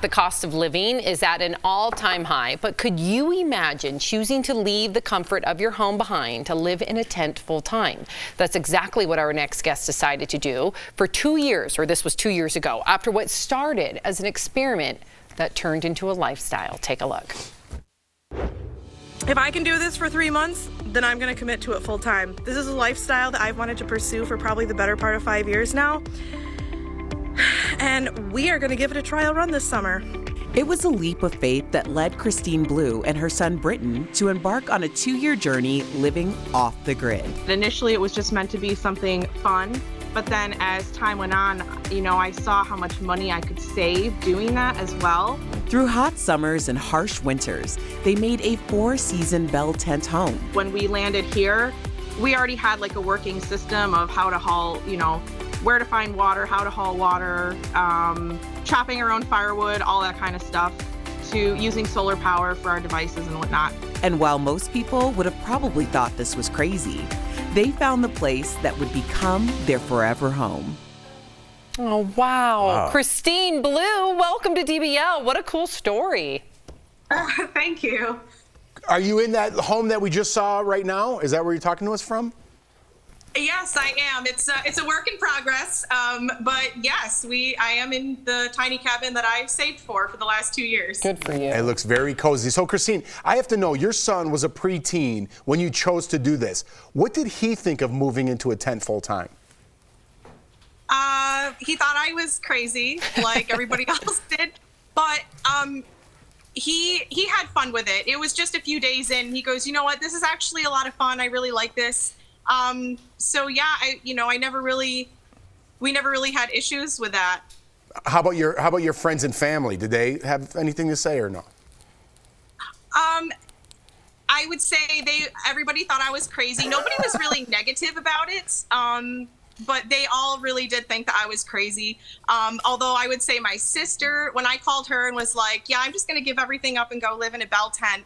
the cost of living is at an all-time high, but could you imagine choosing to leave the comfort of your home behind to live in a tent full-time? That's exactly what our next guest decided to do for 2 years, or this was 2 years ago, after what started as an experiment that turned into a lifestyle. Take a look. If I can do this for 3 months, then I'm gonna commit to it full time. This is a lifestyle that I've wanted to pursue for probably the better part of 5 years now. And we are gonna give it a trial run this summer. It was a leap of faith that led Christine Blue and her son Britton to embark on a 2-year journey living off the grid. Initially, it was just meant to be something fun. But then as time went on, I saw how much money I could save doing that as well. Through hot summers and harsh winters, they made a 4-season Bell tent home. When we landed here, we already had like a working system of how to haul, where to find water, how to haul water, chopping our own firewood, all that kind of stuff, to using solar power for our devices and whatnot. And while most people would have probably thought this was crazy, they found the place that would become their forever home. Oh, wow. Christine Blue, welcome to DBL. What a cool story. Thank you. Are you in that home that we just saw right now? Is that where you're talking to us from? Yes, I am. It's a work in progress, but yes, I am in the tiny cabin that I've saved for the last 2 years. Good for you. It looks very cozy. So, Christine, I have to know, your son was a preteen when you chose to do this. What did he think of moving into a tent full time? He thought I was crazy, like everybody else did, but he had fun with it. It was just a few days in. He goes, you know what? This is actually a lot of fun. I really like this. So yeah, we never really had issues with that. How about your friends and family? Did they have anything to say or no? I would say everybody thought I was crazy. Nobody was really negative about it. But they all really did think that I was crazy. Although I would say my sister, when I called her and was like, yeah, I'm just going to give everything up and go live in a Bell tent,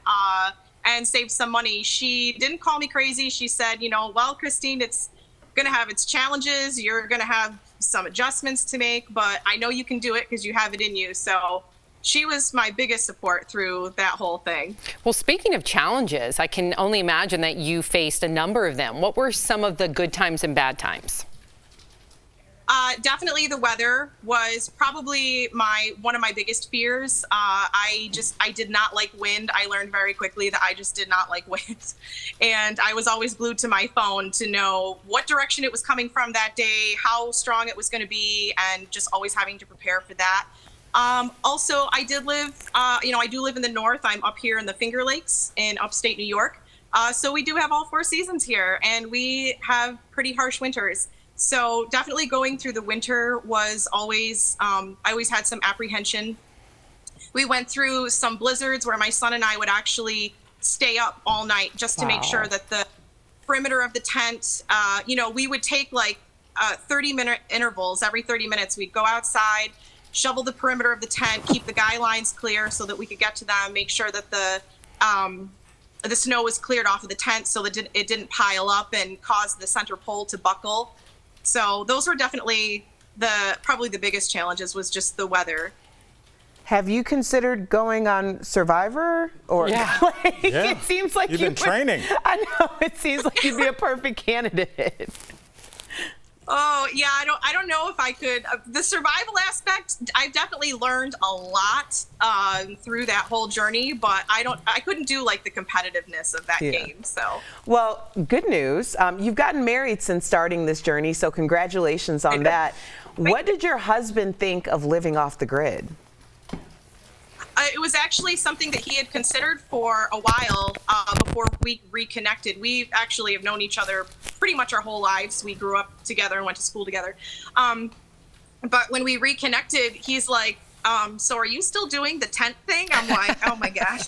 and save some money. She didn't call me crazy. She said, well, Christine, it's going to have its challenges. You're going to have some adjustments to make, but I know you can do it because you have it in you. So she was my biggest support through that whole thing. Well, speaking of challenges, I can only imagine that you faced a number of them. What were some of the good times and bad times? Definitely the weather was probably one of my biggest fears. I did not like wind. I learned very quickly that I just did not like wind. And I was always glued to my phone to know what direction it was coming from that day, how strong it was going to be, and just always having to prepare for that. Also, I do live in the north. I'm up here in the Finger Lakes in upstate New York. So we do have all 4 seasons here, and we have pretty harsh winters. So definitely going through the winter was always, I always had some apprehension. We went through some blizzards where my son and I would actually stay up all night just to make sure that the perimeter of the tent, we would take like 30-minute intervals. Every 30 minutes, we'd go outside, shovel the perimeter of the tent, keep the guy lines clear so that we could get to them, make sure that the snow was cleared off of the tent so that it didn't pile up and cause the center pole to buckle. So those were definitely probably the biggest challenges, was just the weather. Have you considered going on Survivor? Or Yeah. It seems like you've been training. I know, it seems like you'd be a perfect candidate. Oh yeah, I don't know if I could. The survival aspect, I definitely learned a lot through that whole journey, but I couldn't do like the competitiveness of that game. So well, good news. You've gotten married since starting this journey, so congratulations on that. What did your husband think of living off the grid? It was actually something that he had considered for a while before we reconnected. We actually have known each other pretty much our whole lives. We grew up together and went to school together. But when we reconnected, he's like, so are you still doing the tent thing? I'm like, oh my gosh.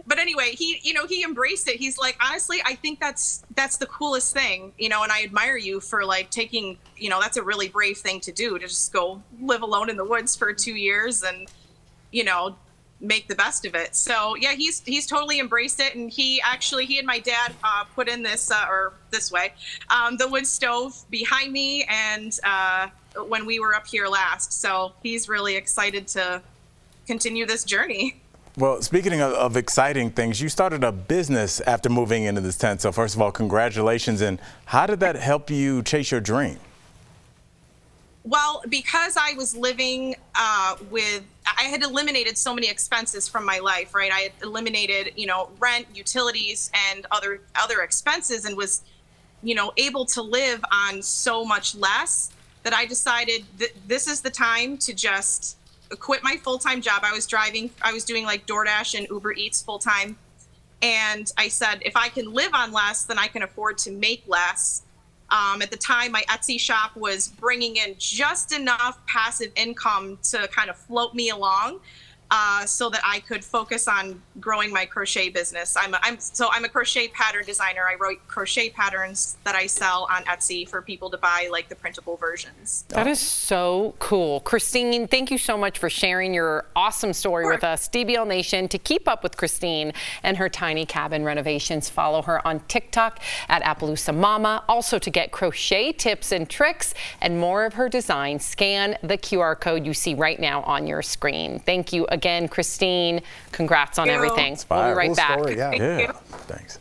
But anyway, he embraced it. He's like, honestly, I think that's the coolest thing, and I admire you for like taking, that's a really brave thing to do, to just go live alone in the woods for 2 years and, make the best of it. So yeah, he's totally embraced it. And he and my dad put in this, the wood stove behind me. And when we were up here last. So he's really excited to continue this journey. Well, speaking of exciting things, you started a business after moving into this tent. So first of all, congratulations. And how did that help you chase your dream? Well, because I was living I had eliminated so many expenses from my life, right? I had eliminated, rent, utilities, and other expenses, and was, able to live on so much less that I decided that this is the time to just quit my full-time job. I was doing like DoorDash and Uber Eats full-time. And I said, if I can live on less, then I can afford to make less. At the time, my Etsy shop was bringing in just enough passive income to kind of float me along, so that I could focus on growing my crochet business. I'm a crochet pattern designer. I write crochet patterns that I sell on Etsy for people to buy, like the printable versions. That is so cool. Christine, thank you so much for sharing your awesome story with us. DBL Nation, to keep up with Christine and her tiny cabin renovations, follow her on TikTok at Appaloosa Mama. Also, to get crochet tips and tricks and more of her designs, scan the QR code you see right now on your screen. Thank you again, Christine. Congrats on everything. We'll be right back. Story, yeah. Yeah, thanks.